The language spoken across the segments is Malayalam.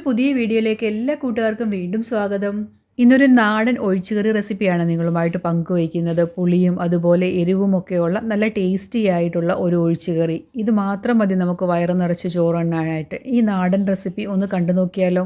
പുതിയ വീഡിയോയിലേക്ക് എല്ലാ കൂട്ടുകാർക്കും വീണ്ടും സ്വാഗതം. ഇന്നൊരു നാടൻ ഒഴിച്ചുകറി റെസിപ്പിയാണ് നിങ്ങളുമായിട്ട് പങ്കുവയ്ക്കുന്നത്. പുളിയും അതുപോലെ എരിവുമൊക്കെയുള്ള നല്ല ടേസ്റ്റി ആയിട്ടുള്ള ഒരു ഒഴിച്ചുകറി. ഇത് മാത്രം മതി നമുക്ക് വയറ് നിറച്ച് ചോറുണ്ണാനായിട്ട്. ഈ നാടൻ റെസിപ്പി ഒന്ന് കണ്ടു നോക്കിയാലോ.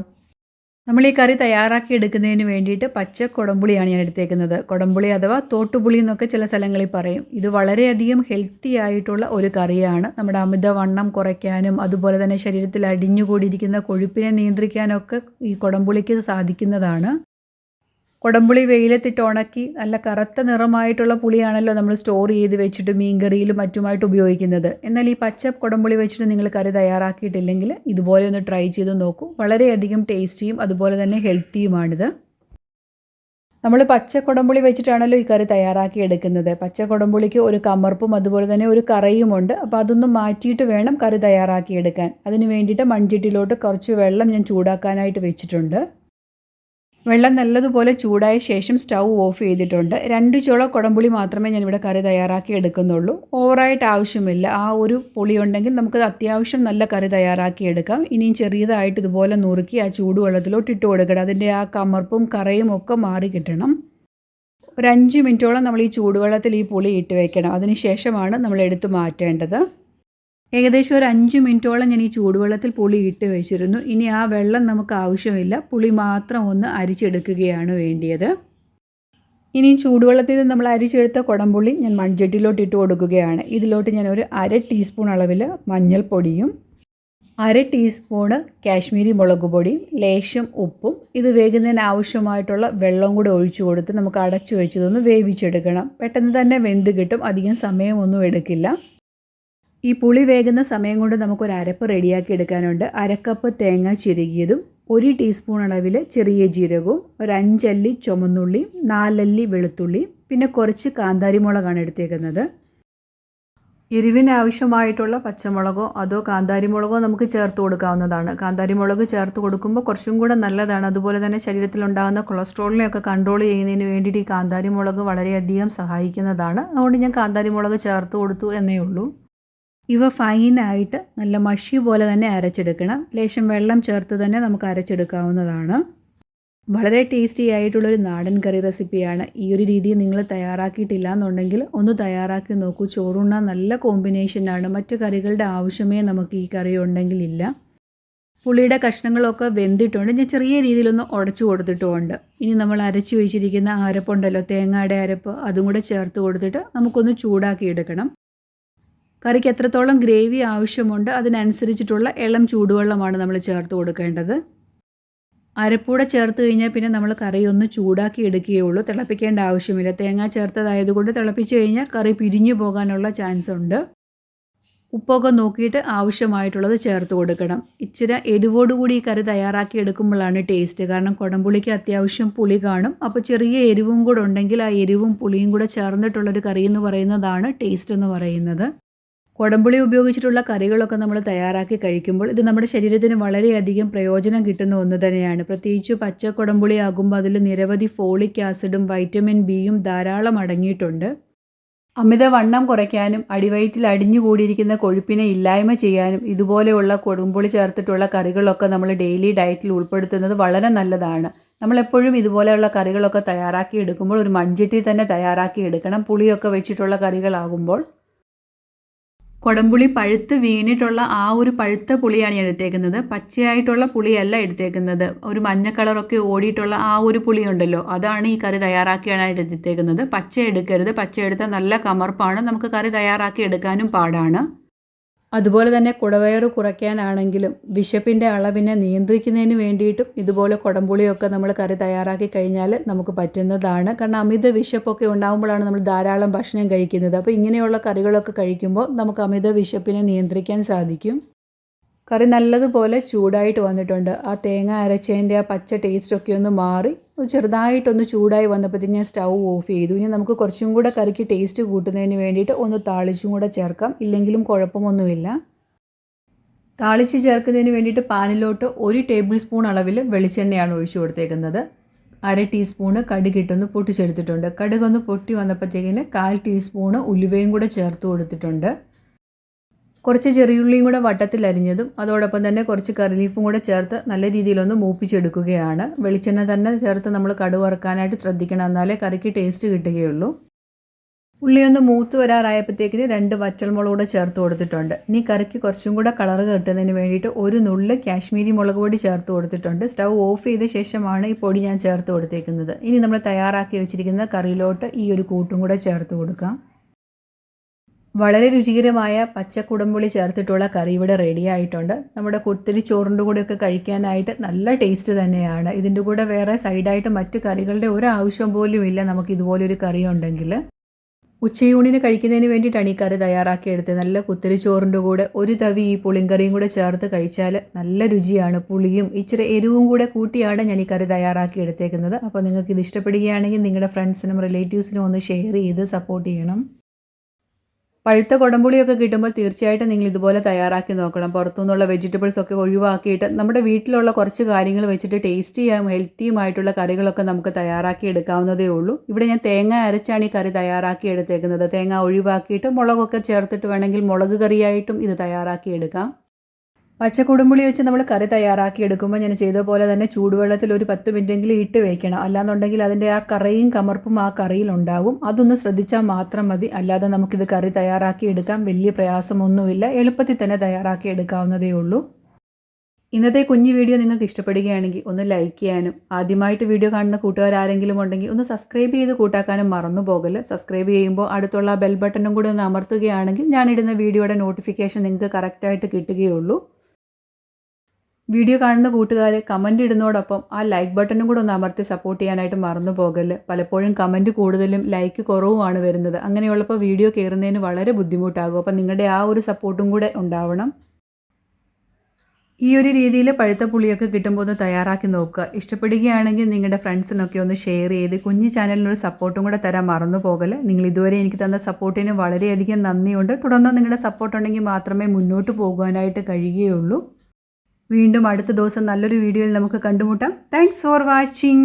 നമ്മൾ ഈ കറി തയ്യാറാക്കി എടുക്കുന്നതിന് വേണ്ടിയിട്ട് പച്ച കുടംപുളിയാണ് ഞാൻ എടുത്തേക്കുന്നത്. കുടംപുളി അഥവാ തോട്ടുപുളി എന്നൊക്കെ ചില സ്ഥലങ്ങളിൽ പറയും. ഇത് വളരെയധികം ഹെൽത്തി ആയിട്ടുള്ള ഒരു കറിയാണ്. നമ്മുടെ അമിതവണ്ണം കുറയ്ക്കാനും അതുപോലെ തന്നെ ശരീരത്തിൽ അടിഞ്ഞുകൂടിയിരിക്കുന്ന കൊഴുപ്പിനെ നിയന്ത്രിക്കാനൊക്കെ ഈ കുടംപുളിക്ക് സാധിക്കുന്നതാണ്. കുടംപുളി വെയിലത്തിട്ട് ഉണക്കി നല്ല കറുത്ത നിറമായിട്ടുള്ള പുളിയാണല്ലോ നമ്മൾ സ്റ്റോർ ചെയ്ത് വെച്ചിട്ട് മീൻകറിയിലും മറ്റുമായിട്ട് ഉപയോഗിക്കുന്നത്. എന്നാൽ ഈ പച്ച കുടംപുളി വെച്ചിട്ട് നിങ്ങൾ കറി തയ്യാറാക്കിയിട്ടില്ലെങ്കിൽ ഇതുപോലെ ഒന്ന് ട്രൈ ചെയ്ത് നോക്കൂ. വളരെയധികം ടേസ്റ്റിയും അതുപോലെ തന്നെ ഹെൽത്തിയുമാണിത്. നമ്മൾ പച്ച കുടംപുളി വെച്ചിട്ടാണല്ലോ ഈ കറി തയ്യാറാക്കി എടുക്കുന്നത്. പച്ച കുടംപുളിക്ക് ഒരു കമർപ്പും അതുപോലെ തന്നെ ഒരു കറയുമുണ്ട്. അപ്പോൾ അതൊന്നും മാറ്റിയിട്ട് വേണം കറി തയ്യാറാക്കി എടുക്കാൻ. അതിന് വേണ്ടിയിട്ട് മൺചട്ടിയിലോട്ട് കുറച്ച് വെള്ളം ഞാൻ ചൂടാക്കാനായിട്ട് വെച്ചിട്ടുണ്ട്. വെള്ളം നല്ലതുപോലെ ചൂടായ ശേഷം സ്റ്റൗ ഓഫ് ചെയ്തിട്ടുണ്ട്. 2 ചുള കുടംപുളി മാത്രമേ ഞാനിവിടെ കറി തയ്യാറാക്കി എടുക്കുന്നുള്ളൂ. ഓവറായിട്ട് ആവശ്യമില്ല. ആ ഒരു പുളി ഉണ്ടെങ്കിൽ നമുക്ക് അത്യാവശ്യം നല്ല കറി തയ്യാറാക്കി എടുക്കാം. ഇനിയും ചെറിയതായിട്ട് ഇതുപോലെ നുറുക്കി ആ ചൂടുവെള്ളത്തിലോട്ട് ഇട്ട് കൊടുക്കണം. അതിൻ്റെ ആ കമർപ്പും കറയും ഒക്കെ മാറി കിട്ടണം. ഒരു 5 മിനിറ്റോളം നമ്മൾ ഈ ചൂടുവെള്ളത്തിൽ ഈ പുളി ഇട്ട് വയ്ക്കണം. അതിന് ശേഷമാണ് നമ്മൾ എടുത്ത് മാറ്റേണ്ടത്. ഏകദേശം ഒരു 5 മിനിറ്റോളം ഞാൻ ഈ ചൂടുവെള്ളത്തിൽ പുളി ഇട്ട് വെച്ചിരുന്നു. ഇനി ആ വെള്ളം നമുക്ക് ആവശ്യമില്ല. പുളി മാത്രം ഒന്ന് അരിച്ചെടുക്കുകയാണ് വേണ്ടിയത്. ഇനി ചൂടുവെള്ളത്തിൽ നിന്ന് നമ്മൾ അരിച്ചെടുത്ത കുടംപുളി ഞാൻ മൺചട്ടിയിലോട്ട് ഇട്ട് കൊടുക്കുകയാണ്. ഇതിലോട്ട് ഞാൻ ഒരു 1/2 ടീസ്പൂൺ അളവിൽ മഞ്ഞൾപ്പൊടിയും 1/2 ടീസ്പൂണ് കാശ്മീരി മുളക് പൊടിയും ലേശം ഉപ്പും ഇത് വേകുന്നതിന് ആവശ്യമായിട്ടുള്ള വെള്ളം കൂടെ ഒഴിച്ചു കൊടുത്ത് നമുക്ക് അടച്ചു വെച്ചതൊന്ന് വേവിച്ചെടുക്കണം. പെട്ടെന്ന് തന്നെ വെന്ത് കിട്ടും. അധികം സമയമൊന്നും എടുക്കില്ല. ഈ പുളി വേകുന്ന സമയം കൊണ്ട് നമുക്കൊരു അരപ്പ് റെഡിയാക്കി എടുക്കാനുണ്ട്. 1/2 കപ്പ് തേങ്ങ ചിരകിയതും 1 ടീസ്പൂൺ അളവിൽ ചെറിയ ജീരകവും ഒരു 5 അല്ലി ചുമന്നുള്ളിയും 4 അല്ലി വെളുത്തുള്ളിയും പിന്നെ കുറച്ച് കാന്താരിമുളകാണ് എടുത്തേക്കുന്നത്. എരിവിന് ആവശ്യമായിട്ടുള്ള പച്ചമുളകോ അതോ കാന്താരിമുളകോ നമുക്ക് ചേർത്ത് കൊടുക്കാവുന്നതാണ്. കാന്താരിമുളക് ചേർത്ത് കൊടുക്കുമ്പോൾ കുറച്ചും കൂടെ നല്ലതാണ്. അതുപോലെ തന്നെ ശരീരത്തിലുണ്ടാകുന്ന കൊളസ്ട്രോളിനെയൊക്കെ കൺട്രോൾ ചെയ്യുന്നതിന് വേണ്ടിയിട്ട് ഈ കാന്താരിമുളക് വളരെയധികം സഹായിക്കുന്നതാണ്. അതുകൊണ്ട് ഞാൻ കാന്താരിമുളക് ചേർത്ത് കൊടുത്തു എന്നേ ഉള്ളൂ. ഇവ ഫൈനായിട്ട് നല്ല മഷി പോലെ തന്നെ അരച്ചെടുക്കണം. ലേശം വെള്ളം ചേർത്ത് തന്നെ നമുക്ക് അരച്ചെടുക്കാവുന്നതാണ്. വളരെ ടേസ്റ്റി ആയിട്ടുള്ളൊരു നാടൻ കറി റെസിപ്പിയാണ്. ഈ ഒരു രീതി നിങ്ങൾ തയ്യാറാക്കിയിട്ടില്ല എന്നുണ്ടെങ്കിൽ ഒന്ന് തയ്യാറാക്കി നോക്കൂ. ചോറുണ്ണാൻ നല്ല കോമ്പിനേഷനാണ്. മറ്റു കറികളുടെ ആവശ്യമേ നമുക്ക് ഈ കറി ഉണ്ടെങ്കിൽ ഇല്ല. പുളിയുടെ കഷ്ണങ്ങളൊക്കെ വെന്തിട്ടുണ്ട്. ഞാൻ ചെറിയ രീതിയിലൊന്ന് ഉടച്ചു കൊടുത്തിട്ടുമുണ്ട്. ഇനി നമ്മൾ അരച്ചു വെച്ചിരിക്കുന്ന അരപ്പുണ്ടല്ലോ, തേങ്ങയുടെ അരപ്പ്, അതും കൂടെ ചേർത്ത് കൊടുത്തിട്ട് നമുക്കൊന്ന് ചൂടാക്കി എടുക്കണം. കറിക്ക് എത്രത്തോളം ഗ്രേവി ആവശ്യമുണ്ട് അതിനനുസരിച്ചിട്ടുള്ള ഇളം ചൂടുവെള്ളമാണ് നമ്മൾ ചേർത്ത് കൊടുക്കേണ്ടത്. അരപ്പൂടെ ചേർത്ത് കഴിഞ്ഞാൽ പിന്നെ നമ്മൾ കറി ഒന്ന് ചൂടാക്കി എടുക്കുകയുള്ളൂ. തിളപ്പിക്കേണ്ട ആവശ്യമില്ല. തേങ്ങ ചേർത്തതായതുകൊണ്ട് തിളപ്പിച്ച് കഴിഞ്ഞാൽ കറി പിരിഞ്ഞു പോകാനുള്ള ചാൻസ് ഉണ്ട്. ഉപ്പൊക്കെ നോക്കിയിട്ട് ആവശ്യമായിട്ടുള്ളത് ചേർത്ത് കൊടുക്കണം. ഇച്ചിരി എരിവോടുകൂടി ഈ കറി തയ്യാറാക്കി എടുക്കുമ്പോഴാണ് ടേസ്റ്റ്. കാരണം കുടംപുളിക്ക് അത്യാവശ്യം പുളി കാണും. അപ്പോൾ ചെറിയ എരിവും കൂടെ ഉണ്ടെങ്കിൽ ആ എരിവും പുളിയും കൂടെ ചേർന്നിട്ടുള്ളൊരു കറി എന്ന് പറയുന്നതാണ് ടേസ്റ്റ് എന്ന് പറയുന്നത്. കുടംപുളി ഉപയോഗിച്ചിട്ടുള്ള കറികളൊക്കെ നമ്മൾ തയ്യാറാക്കി കഴിക്കുമ്പോൾ ഇത് നമ്മുടെ ശരീരത്തിന് വളരെയധികം പ്രയോജനം കിട്ടുന്ന ഒന്ന് തന്നെയാണ്. പ്രത്യേകിച്ച് പച്ച കുടംപുളി ആകുമ്പോൾ അതിൽ നിരവധി ഫോളിക് ആസിഡും വൈറ്റമിൻ ബിയും ധാരാളം അടങ്ങിയിട്ടുണ്ട്. അമിതവണ്ണം കുറയ്ക്കാനും അടിവയറ്റിൽ അടിഞ്ഞുകൂടിയിരിക്കുന്ന കൊഴുപ്പിനെ ഇല്ലായ്മ ചെയ്യാനും ഇതുപോലെയുള്ള കുടംപുളി ചേർത്തിട്ടുള്ള കറികളൊക്കെ നമ്മൾ ഡെയിലി ഡയറ്റിൽ ഉൾപ്പെടുത്തുന്നത് വളരെ നല്ലതാണ്. നമ്മളെപ്പോഴും ഇതുപോലെയുള്ള കറികളൊക്കെ തയ്യാറാക്കി എടുക്കുമ്പോൾ ഒരു മൺചട്ടി തന്നെ തയ്യാറാക്കി എടുക്കണം. പുളിയൊക്കെ വെച്ചിട്ടുള്ള കറികളാകുമ്പോൾ കുടംപുളി പഴുത്ത് വീണിട്ടുള്ള ആ ഒരു പഴുത്ത പുളിയാണ് ഞാൻ എടുത്തേക്കുന്നത്. പച്ചയായിട്ടുള്ള പുളിയല്ല എടുത്തേക്കുന്നത്. ഒരു മഞ്ഞ കളറൊക്കെ ഓടിയിട്ടുള്ള ആ ഒരു പുളി ഉണ്ടല്ലോ, അതാണ് ഈ കറി തയ്യാറാക്കിയാനായിട്ട് എടുത്തേക്കുന്നത്. പച്ച എടുക്കരുത്. പച്ച എടുത്താൽ നല്ല കമർപ്പാണ്. നമുക്ക് കറി തയ്യാറാക്കി എടുക്കാനും പാടാണ്. അതുപോലെ തന്നെ കുടവയറ് കുറയ്ക്കാനാണെങ്കിലും വിശപ്പിൻ്റെ അളവിനെ നിയന്ത്രിക്കുന്നതിന് വേണ്ടിയിട്ടും ഇതുപോലെ കുടംപുളിയൊക്കെ നമ്മൾ കറി തയ്യാറാക്കി കഴിഞ്ഞാൽ നമുക്ക് പറ്റുന്നതാണ്. കാരണം അമിത വിശപ്പൊക്കെ ഉണ്ടാകുമ്പോഴാണ് നമ്മൾ ധാരാളം ഭക്ഷണം കഴിക്കുന്നത്. അപ്പോൾ ഇങ്ങനെയുള്ള കറികളൊക്കെ കഴിക്കുമ്പോൾ നമുക്ക് അമിത വിശപ്പിനെ നിയന്ത്രിക്കാൻ സാധിക്കും. കറി നല്ലതുപോലെ ചൂടായിട്ട് വന്നിട്ടുണ്ട്. ആ തേങ്ങ അരച്ചതിൻ്റെ ആ പച്ച ടേസ്റ്റൊക്കെ ഒന്ന് മാറി ചെറുതായിട്ടൊന്ന് ചൂടായി വന്നപ്പോഴത്തേക്ക് ഞാൻ സ്റ്റൗ ഓഫ് ചെയ്തു. ഇനി നമുക്ക് കുറച്ചും കൂടെ കറിക്ക് ടേസ്റ്റ് കൂട്ടുന്നതിന് വേണ്ടിയിട്ട് ഒന്ന് താളിച്ചും കൂടെ ചേർക്കാം. ഇല്ലെങ്കിലും കുഴപ്പമൊന്നുമില്ല. താളിച്ച് ചേർക്കുന്നതിന് വേണ്ടിയിട്ട് പാനിലോട്ട് 1 ടേബിൾ സ്പൂൺ അളവിൽ വെളിച്ചെണ്ണയാണ് ഒഴിച്ചു കൊടുത്തേക്കുന്നത്. 1/2 ടീസ്പൂണ് കടുകിട്ടൊന്ന് പൊട്ടിച്ചെടുത്തിട്ടുണ്ട്. കടുകൊന്ന് പൊട്ടി വന്നപ്പോഴത്തേക്കിന് 1/4 ടീസ്പൂണ് ഉലുവയും കൂടെ ചേർത്ത് കൊടുത്തിട്ടുണ്ട്. കുറച്ച് ചെറിയുള്ളിയും കൂടെ വട്ടത്തിൽ അരിഞ്ഞതും അതോടൊപ്പം തന്നെ കുറച്ച് കറി ലീഫും കൂടെ ചേർത്ത് നല്ല രീതിയിലൊന്ന് മൂപ്പിച്ചെടുക്കുകയാണ്. വെളിച്ചെണ്ണ തന്നെ ചേർത്ത് നമ്മൾ കടുക് വറുക്കാനായിട്ട് ശ്രദ്ധിക്കണം, എന്നാലേ കറിക്ക് ടേസ്റ്റ് കിട്ടുകയുള്ളൂ. ഉള്ളിയൊന്ന് മൂത്ത് വരാറായപ്പോഴത്തേക്കിന് 2 വറ്റൽമുളക് കൂടെ ചേർത്ത് കൊടുത്തിട്ടുണ്ട്. ഇനി കറിക്ക് കുറച്ചും കൂടെ കളർ കിട്ടുന്നതിന് വേണ്ടിയിട്ട് ഒരു നുള്ള് കാശ്മീരി മുളക് പൊടി ചേർത്ത് കൊടുത്തിട്ടുണ്ട്. സ്റ്റൗ ഓഫ് ചെയ്ത ശേഷമാണ് ഈ പൊടി ഞാൻ ചേർത്ത് കൊടുത്തേക്കുന്നത്. ഇനി നമ്മൾ തയ്യാറാക്കി വെച്ചിരിക്കുന്ന കറിയിലോട്ട് ഈ ഒരു കൂട്ടും കൂടെ ചേർത്ത് കൊടുക്കാം. വളരെ രുചികരമായ പച്ചക്കുടംപുളി ചേർത്തിട്ടുള്ള കറി ഇവിടെ റെഡി ആയിട്ടുണ്ട്. നമ്മുടെ കുത്തിരി ചോറിൻ്റെ കൂടെയൊക്കെ കഴിക്കാനായിട്ട് നല്ല ടേസ്റ്റ് തന്നെയാണ്. ഇതിൻ്റെ കൂടെ വേറെ സൈഡായിട്ട് മറ്റ് കറികളുടെ ഒരു ആവശ്യം പോലും ഇല്ല നമുക്ക് ഇതുപോലൊരു കറി ഉണ്ടെങ്കിൽ. ഉച്ചയൂണിന് കഴിക്കുന്നതിന് വേണ്ടിയിട്ടാണ് ഈ കറി തയ്യാറാക്കിയെടുത്തത്. നല്ല കുത്തിരി ചോറിൻ്റെ കൂടെ ഒരു തവി ഈ പുളിങ്കറിയും കൂടെ ചേർത്ത് കഴിച്ചാൽ നല്ല രുചിയാണ്. പുളിയും ഇച്ചിരി എരിവും കൂടെ കൂട്ടിയാണ് ഞാൻ ഈ കറി തയ്യാറാക്കി എടുത്തേക്കുന്നത്. അപ്പോൾ നിങ്ങൾക്ക് ഇത് ഇഷ്ടപ്പെടുകയാണെങ്കിൽ നിങ്ങളുടെ ഫ്രണ്ട്സിനും റിലേറ്റീവ്സിനും ഒന്ന് ഷെയർ ചെയ്ത് സപ്പോർട്ട് ചെയ്യണം. പഴുത്ത കുടംപുളിയൊക്കെ കിട്ടുമ്പോൾ തീർച്ചയായിട്ടും നിങ്ങൾ ഇതുപോലെ തയ്യാറാക്കി നോക്കണം. പുറത്തുനിന്നുള്ള വെജിറ്റബിൾസൊക്കെ ഒഴിവാക്കിയിട്ട് നമ്മുടെ വീട്ടിലുള്ള കുറച്ച് കാര്യങ്ങൾ വെച്ചിട്ട് ടേസ്റ്റിയും ഹെൽത്തിയുമായിട്ടുള്ള കറികളൊക്കെ നമുക്ക് തയ്യാറാക്കി എടുക്കാവുന്നതേ ഉള്ളൂ. ഇവിടെ ഞാൻ തേങ്ങ അരച്ചാണ് ഈ കറി തയ്യാറാക്കി എടുത്തേക്കുന്നത്. തേങ്ങ ഒഴിവാക്കിയിട്ട് മുളകൊക്കെ ചേർത്തിട്ട് വേണമെങ്കിൽ മുളക് കറിയായിട്ടും ഇത് തയ്യാറാക്കി എടുക്കാം. പച്ചക്കുടംപുളി വെച്ച് നമ്മൾ കറി തയ്യാറാക്കി എടുക്കുമ്പോൾ ഞാൻ ചെയ്ത പോലെ തന്നെ ചൂടുവെള്ളത്തിൽ ഒരു 10 മിനിറ്റെങ്കിലും ഇട്ട് വെക്കണം. അല്ലാന്നുണ്ടെങ്കിൽ അതിൻ്റെ ആ കറയും കമർപ്പും ആ കറിയിലുണ്ടാവും. അതൊന്ന് ശ്രദ്ധിച്ചാൽ മാത്രം മതി. അല്ലാതെ നമുക്കിത് കറി തയ്യാറാക്കി എടുക്കാം, വലിയ പ്രയാസമൊന്നുമില്ല. എളുപ്പത്തിൽ തന്നെ തയ്യാറാക്കി എടുക്കാവുന്നതേ ഉള്ളൂ. ഇന്നത്തെ കുഞ്ഞു വീഡിയോ നിങ്ങൾക്ക് ഇഷ്ടപ്പെടുകയാണെങ്കിൽ ഒന്ന് ലൈക്ക് ചെയ്യാനും ആദ്യമായിട്ട് വീഡിയോ കാണുന്ന കൂട്ടുകാരാരെങ്കിലും ഉണ്ടെങ്കിൽ ഒന്ന് സബ്സ്ക്രൈബ് ചെയ്ത് കൂട്ടാക്കാനും മറന്നു പോകല്. സബ്സ്ക്രൈബ് ചെയ്യുമ്പോൾ അടുത്തുള്ള ബെൽ ബട്ടണും കൂടി ഒന്ന് അമർത്തുകയാണെങ്കിൽ ഞാനിടുന്ന വീഡിയോയുടെ നോട്ടിഫിക്കേഷൻ നിങ്ങൾക്ക് കറക്റ്റായിട്ട് കിട്ടുകയുള്ളൂ. വീഡിയോ കാണുന്ന കൂട്ടുകാർ കമൻറ്റ് ഇടുന്നതോടൊപ്പം ആ ലൈക്ക് ബട്ടണും കൂടെ ഒന്ന് അമർത്തി സപ്പോർട്ട് ചെയ്യാനായിട്ട് മറന്നു പോകല്. പലപ്പോഴും കമൻറ്റ് കൂടുതലും ലൈക്ക് കുറവുമാണ് വരുന്നത്. അങ്ങനെയുള്ളപ്പോൾ വീഡിയോ കയറുന്നതിന് വളരെ ബുദ്ധിമുട്ടാകും. അപ്പോൾ നിങ്ങളുടെ ആ ഒരു സപ്പോർട്ടും കൂടെ ഉണ്ടാവണം. ഈ ഒരു രീതിയിൽ പഴുത്ത പുളിയൊക്കെ കിട്ടുമ്പോൾ ഒന്ന് തയ്യാറാക്കി നോക്കുക. ഇഷ്ടപ്പെടുകയാണെങ്കിൽ നിങ്ങളുടെ ഫ്രണ്ട്സിനൊക്കെ ഒന്ന് ഷെയർ ചെയ്ത് കുഞ്ഞു ചാനലിനൊരു സപ്പോർട്ടും കൂടെ തരാൻ മറന്നു പോകല്. നിങ്ങൾ ഇതുവരെ എനിക്ക് തന്ന സപ്പോർട്ടിന് വളരെയധികം നന്ദിയുണ്ട്. തുടർന്ന് നിങ്ങളുടെ സപ്പോർട്ട് ഉണ്ടെങ്കിൽ മാത്രമേ മുന്നോട്ട് പോകുവാനായിട്ട് കഴിയുകയുള്ളൂ. വീണ്ടും അടുത്ത ദിവസം നല്ലൊരു വീഡിയോയിൽ നമുക്ക് കണ്ടുമുട്ടാം. Thanks for watching.